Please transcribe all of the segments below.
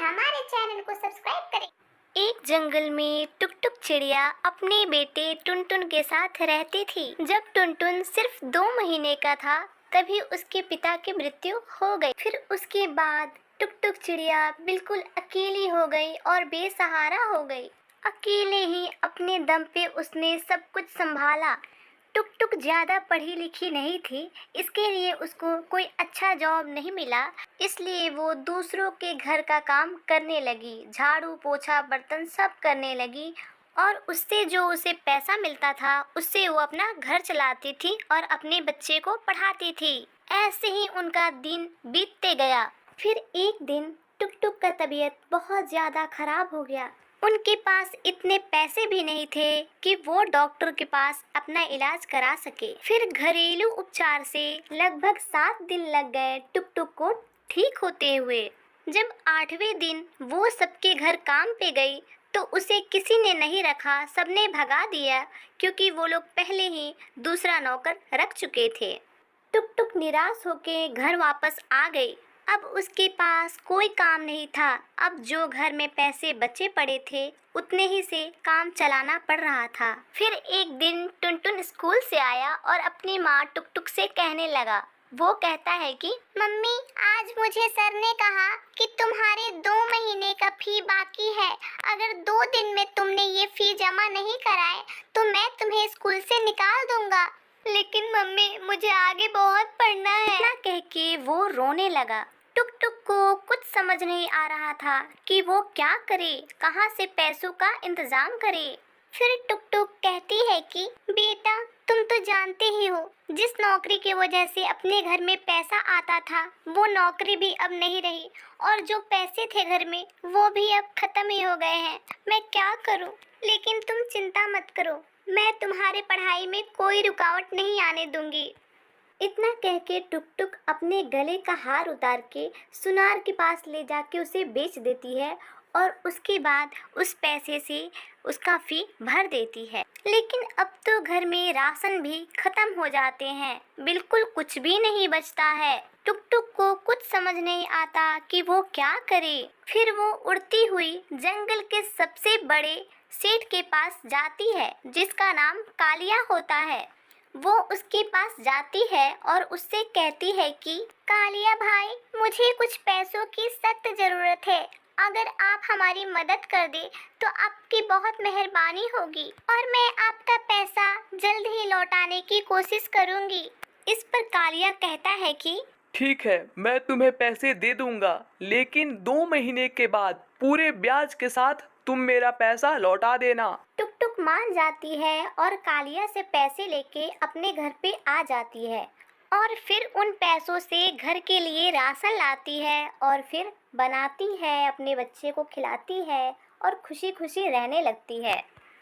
हमारे चैनल को सब्सक्राइब करें। एक जंगल में टुकटुक चिड़िया अपने बेटे टुनटुन के साथ रहती थी। जब टुनटुन सिर्फ 2 महीने का था तभी उसके पिता की मृत्यु हो गई। फिर उसके बाद टुकटुक चिड़िया बिल्कुल अकेली हो गई और बेसहारा हो गई। अकेले ही अपने दम पे उसने सब कुछ संभाला। टुकटुक ज़्यादा पढ़ी लिखी नहीं थी, इसके लिए उसको कोई अच्छा जॉब नहीं मिला, इसलिए वो दूसरों के घर का काम करने लगी, झाड़ू पोछा बर्तन सब करने लगी और उससे जो उसे पैसा मिलता था उससे वो अपना घर चलाती थी और अपने बच्चे को पढ़ाती थी। ऐसे ही उनका दिन बीतते गया। फिर एक दिन टुकटुक का तबीयत बहुत ज़्यादा खराब हो गया। उनके पास इतने पैसे भी नहीं थे कि वो डॉक्टर के पास अपना इलाज करा सके। फिर घरेलू उपचार से लगभग 7 दिन लग गए टुकटुक को ठीक होते हुए। जब 8वें दिन वो सबके घर काम पे गई तो उसे किसी ने नहीं रखा, सबने भगा दिया क्योंकि वो लोग पहले ही दूसरा नौकर रख चुके थे। टुकटुक निराश होके घर वापस आ गई। अब उसके पास कोई काम नहीं था। अब जो घर में पैसे बचे पड़े थे उतने ही से काम चलाना पड़ रहा था। फिर एक दिन टुनटुन स्कूल से आया और अपनी माँ टुकटुक से कहने लगा। वो कहता है कि मम्मी, आज मुझे सर ने कहा कि तुम्हारे 2 महीने का फी बाकी है। अगर 2 दिन में तुमने ये फी जमा नहीं कराए तो मैं तुम्हें स्कूल से निकाल दूंगा। लेकिन मम्मी, मुझे आगे बहुत पढ़ना है। इतना कह के वो रोने लगा। टुकटुक को कुछ समझ नहीं आ रहा था कि वो क्या करे, कहाँ से पैसों का इंतजाम करे। फिर टुकटुक कहती है कि बेटा, तुम तो जानते ही हो, जिस नौकरी की वजह से अपने घर में पैसा आता था वो नौकरी भी अब नहीं रही और जो पैसे थे घर में वो भी अब खत्म ही हो गए हैं। मैं क्या करूं? लेकिन तुम चिंता मत करो, मैं तुम्हारे पढ़ाई में कोई रुकावट नहीं आने दूंगी। इतना कह के टुकटुक अपने गले का हार उतार के सुनार के पास ले जाके उसे बेच देती है और उसके बाद उस पैसे से उसका फी भर देती है। लेकिन अब तो घर में राशन भी खत्म हो जाते हैं, बिल्कुल कुछ भी नहीं बचता है। टुकटुक को कुछ समझ नहीं आता कि वो क्या करे। फिर वो उड़ती हुई जंगल के सबसे बड़े सेठ के पास जाती है जिसका नाम कालिया होता है। वो उसके पास जाती है और उससे कहती है कि कालिया भाई, मुझे कुछ पैसों की सख्त ज़रूरत है। अगर आप हमारी मदद कर दे तो आपकी बहुत मेहरबानी होगी और मैं आपका पैसा जल्द ही लौटाने की कोशिश करूंगी। इस पर कालिया कहता है कि ठीक है, मैं तुम्हें पैसे दे दूंगा, लेकिन 2 महीने के बाद पूरे ब्याज के साथ तुम मेरा पैसा लौटा देना। टुकटुक मान जाती है और कालिया से पैसे लेके अपने घर पे आ जाती है और फिर उन पैसों से घर के लिए राशन लाती है और फिर बनाती है, अपने बच्चे को खिलाती है और खुशी खुशी रहने लगती है।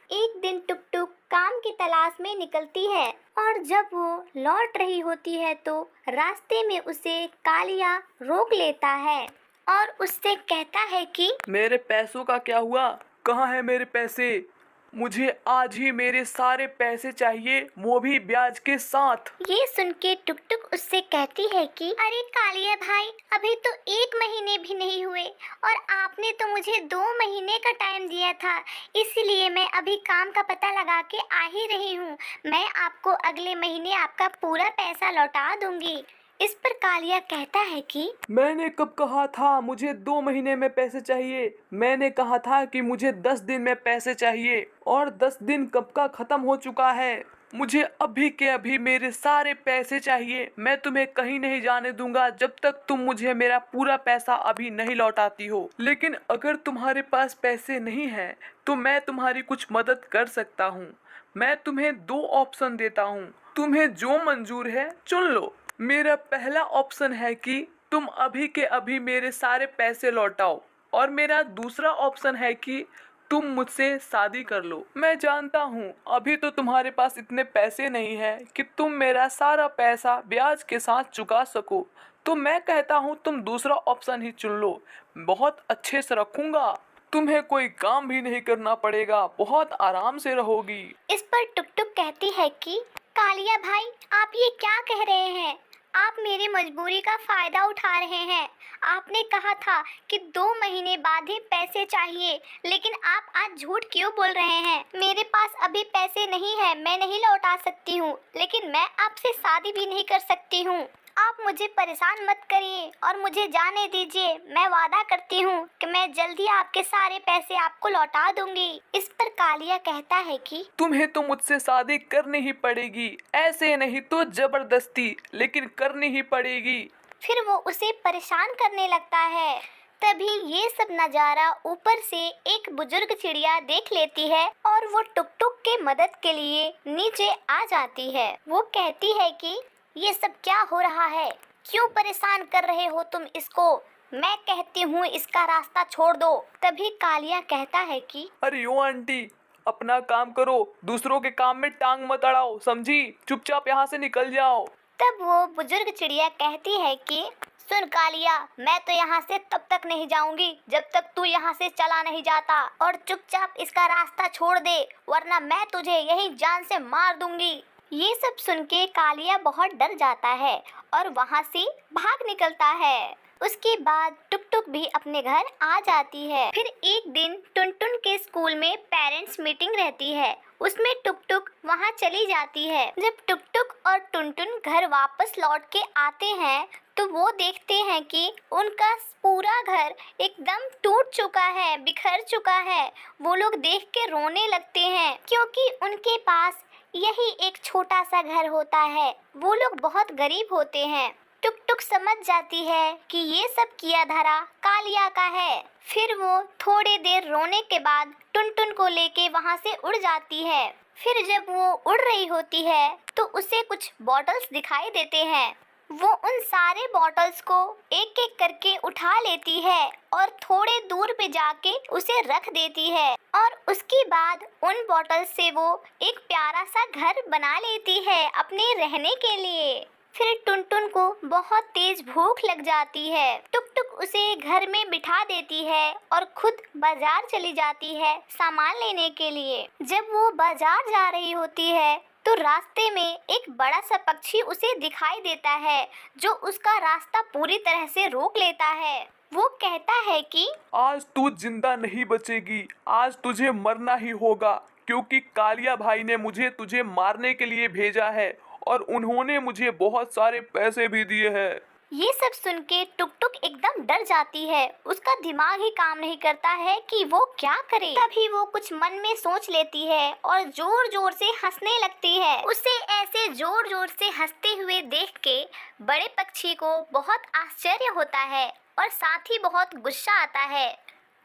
एक दिन टुकटुक काम की तलाश में निकलती है और जब वो लौट रही होती है तो रास्ते में उसे कालिया रोक लेता है और उससे कहता है कि मेरे पैसों का क्या हुआ? कहाँ है मेरे पैसे? मुझे आज ही मेरे सारे पैसे चाहिए, वो भी ब्याज के साथ। ये सुन के टुकटुक उससे कहती है कि अरे कालिया भाई, अभी तो 1 महीने भी नहीं हुए और आपने तो मुझे 2 महीने का टाइम दिया था, इसलिए मैं अभी काम का पता लगा के आ ही रही हूँ। मैं आपको अगले महीने आपका पूरा पैसा लौटा दूंगी। इस पर कालिया कहता है कि मैंने कब कहा था मुझे 2 महीने में पैसे चाहिए? मैंने कहा था कि मुझे 10 दिन में पैसे चाहिए और 10 दिन कब का खत्म हो चुका है। मुझे अभी के अभी मेरे सारे पैसे चाहिए। मैं तुम्हें कहीं नहीं जाने दूंगा जब तक तुम मुझे मेरा पूरा पैसा अभी नहीं लौटाती हो। लेकिन अगर तुम्हारे पास पैसे नहीं हैं तो मैं तुम्हारी कुछ मदद कर सकता हूँ। मैं तुम्हें 2 ऑप्शन देता हूँ, तुम्हें जो मंजूर है चुन लो। मेरा पहला ऑप्शन है कि तुम अभी के अभी मेरे सारे पैसे लौटाओ और मेरा दूसरा ऑप्शन है कि तुम मुझसे शादी कर लो। मैं जानता हूँ अभी तो तुम्हारे पास इतने पैसे नहीं हैं कि तुम मेरा सारा पैसा ब्याज के साथ चुका सको, तो मैं कहता हूँ तुम दूसरा ऑप्शन ही चुन लो। बहुत अच्छे से रखूँगा, तुम्हें कोई काम भी नहीं करना पड़ेगा, बहुत आराम से रहोगी। इस पर टुकटुक कहती है कि कालिया भाई, आप ये क्या कह रहे हैं? आप मेरी मजबूरी का फायदा उठा रहे हैं। आपने कहा था कि 2 महीने बाद ही पैसे चाहिए, लेकिन आप आज झूठ क्यों बोल रहे हैं? मेरे पास अभी पैसे नहीं है, मैं नहीं लौटा सकती हूँ, लेकिन मैं आपसे शादी भी नहीं कर सकती हूँ। आप मुझे परेशान मत करिए और मुझे जाने दीजिए। मैं वादा करती हूँ कि मैं जल्दी आपके सारे पैसे आपको लौटा दूंगी। इस पर कालिया कहता है कि तुम्हें तो मुझसे शादी करनी ही पड़ेगी, ऐसे नहीं तो जबरदस्ती, लेकिन करनी ही पड़ेगी। फिर वो उसे परेशान करने लगता है। तभी ये सब नज़ारा ऊपर से एक बुजुर्ग चिड़िया देख लेती है और वो टुक टुक के मदद के लिए नीचे आ जाती है। वो कहती है कि ये सब क्या हो रहा है? क्यों परेशान कर रहे हो तुम इसको? मैं कहती हूँ इसका रास्ता छोड़ दो। तभी कालिया कहता है कि अरे ओ आंटी, अपना काम करो, दूसरों के काम में टांग मत अड़ाओ, समझी? चुपचाप यहाँ से निकल जाओ। तब वो बुजुर्ग चिड़िया कहती है कि सुन कालिया, मैं तो यहाँ से तब तक नहीं जाऊंगी जब तक तू यहाँ से चला नहीं जाता, और चुपचाप इसका रास्ता छोड़ दे, वरना मैं तुझे यही जान से मार दूंगी। ये सब सुन के कालिया बहुत डर जाता है और वहाँ से भाग निकलता है। उसके बाद टुक टुक भी अपने घर आ जाती है। फिर एक दिन टुनटुन के स्कूल में पेरेंट्स मीटिंग रहती है, उसमें टुक टुक वहाँ चली जाती है। जब टुक टुक और टुनटुन घर वापस लौट के आते हैं तो वो देखते हैं कि उनका पूरा घर एकदम टूट चुका है, बिखर चुका है। वो लोग देख के रोने लगते हैं क्योंकि उनके पास यही एक छोटा सा घर होता है। वो लोग बहुत गरीब होते हैं। टुक टुक समझ जाती है कि ये सब किया धरा कालिया का है। फिर वो थोड़ी देर रोने के बाद टुनटुन को लेके वहाँ से उड़ जाती है। फिर जब वो उड़ रही होती है तो उसे कुछ बॉटल्स दिखाई देते हैं। वो उन सारे बॉटल्स को एक एक करके उठा लेती है और थोड़े दूर पे जाके उसे रख देती है, और उसके बाद उन बॉटल्स से वो एक प्यारा सा घर बना लेती है अपने रहने के लिए। फिर टुनटुन को बहुत तेज भूख लग जाती है। टुक टुक उसे घर में बिठा देती है और खुद बाजार चली जाती है सामान लेने के लिए। जब वो बाजार जा रही होती है तो रास्ते में एक बड़ा सा पक्षी उसे दिखाई देता है जो उसका रास्ता पूरी तरह से रोक लेता है। वो कहता है कि आज तू जिंदा नहीं बचेगी, आज तुझे मरना ही होगा, क्योंकि कालिया भाई ने मुझे तुझे मारने के लिए भेजा है और उन्होंने मुझे बहुत सारे पैसे भी दिए हैं। ये सब सुन के टुक टुक एकदम डर जाती है। उसका दिमाग ही काम नहीं करता है कि वो क्या करे। तभी वो कुछ मन में सोच लेती है और जोर जोर से हंसने लगती है। उसे ऐसे जोर जोर से हंसते हुए देख के बड़े पक्षी को बहुत आश्चर्य होता है और साथ ही बहुत गुस्सा आता है।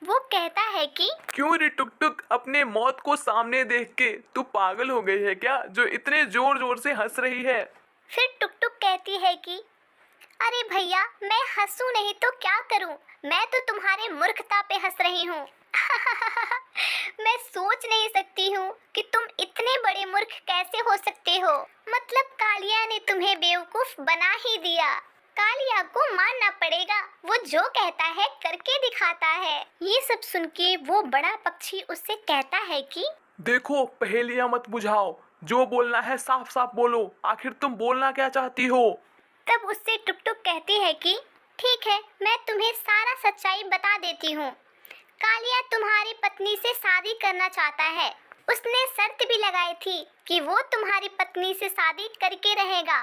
वो कहता है कि क्यों रे टुक टुक, अपने मौत को सामने देख के तू पागल हो गई है क्या, जो इतने जोर जोर से हंस रही है? फिर टुक टुक कहती है कि अरे भैया, मैं हंसूं नहीं तो क्या करूं? मैं तो तुम्हारे मूर्खता पे हंस रही हूँ। मैं सोच नहीं सकती हूँ कि तुम इतने बड़े मूर्ख कैसे हो सकते हो। मतलब कालिया ने तुम्हें बेवकूफ बना ही दिया। कालिया को मानना पड़ेगा, वो जो कहता है करके दिखाता है। ये सब सुन के वो बड़ा पक्षी उससे कहता है कि देखो, पहेलियां मत बुझाओ, जो बोलना है साफ साफ बोलो, आखिर तुम बोलना क्या चाहती हो? तब उससे टुक टुक कहती है कि ठीक है, मैं तुम्हें सारा सच्चाई बता देती हूँ। कालिया तुम्हारी पत्नी से शादी करना चाहता है। उसने शर्त भी लगाई थी कि वो तुम्हारी पत्नी से शादी करके रहेगा।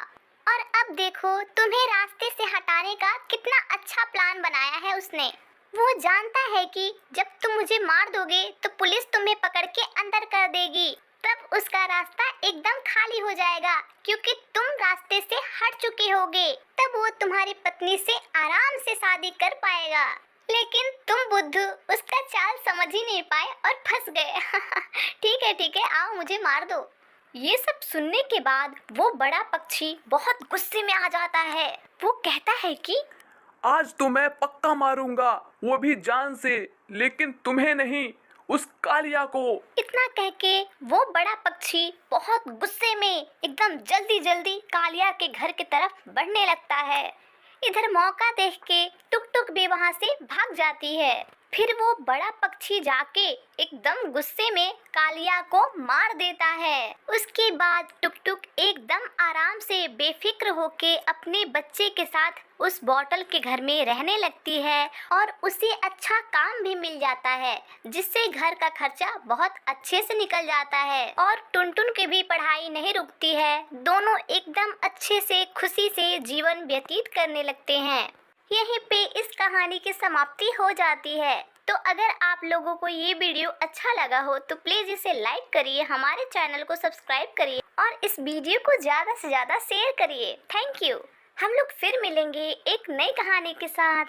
और अब देखो, तुम्हें रास्ते से हटाने का कितना अच्छा प्लान बनाया है उसने। वो जानता है कि जब तुम मुझे मार दोगे तो पुलिस तुम्हें पकड़ के अंदर कर देगी। तब उसका रास्ता एकदम खाली हो जाएगा क्योंकि तुम रास्ते से हट चुके होगे। तब वो तुम्हारी पत्नी से आराम से शादी कर पाएगा। लेकिन तुम बुद्धू उसका चाल समझ ही नहीं पाए और फंस गए। ठीक है, आओ मुझे मार दो। ये सब सुनने के बाद वो बड़ा पक्षी बहुत गुस्से में आ जाता है। वो कहता है कि आज तो मैं पक्का मारूंगा, वो भी जान से, लेकिन तुम्हें नहीं, उस कालिया को। इतना कह के वो बड़ा पक्षी बहुत गुस्से में एकदम जल्दी जल्दी कालिया के घर की तरफ बढ़ने लगता है। इधर मौका देख के टुक टुक भी वहाँ से भाग जाती है। फिर वो बड़ा पक्षी जाके एकदम गुस्से में कालिया को मार देता है। उसके बाद टुक टुक एकदम आराम से बेफिक्र होके अपने बच्चे के साथ उस बॉटल के घर में रहने लगती है और उसे अच्छा काम भी मिल जाता है, जिससे घर का खर्चा बहुत अच्छे से निकल जाता है और टुनटुन की भी पढ़ाई नहीं रुकती है। दोनों एकदम अच्छे से खुशी से जीवन व्यतीत करने लगते हैं। यहीं पे इस कहानी की समाप्ति हो जाती है। तो अगर आप लोगों को ये वीडियो अच्छा लगा हो तो प्लीज़ इसे लाइक करिए, हमारे चैनल को सब्सक्राइब करिए और इस वीडियो को ज़्यादा से ज़्यादा शेयर करिए। Thank you. हम लोग फिर मिलेंगे एक नई कहानी के साथ।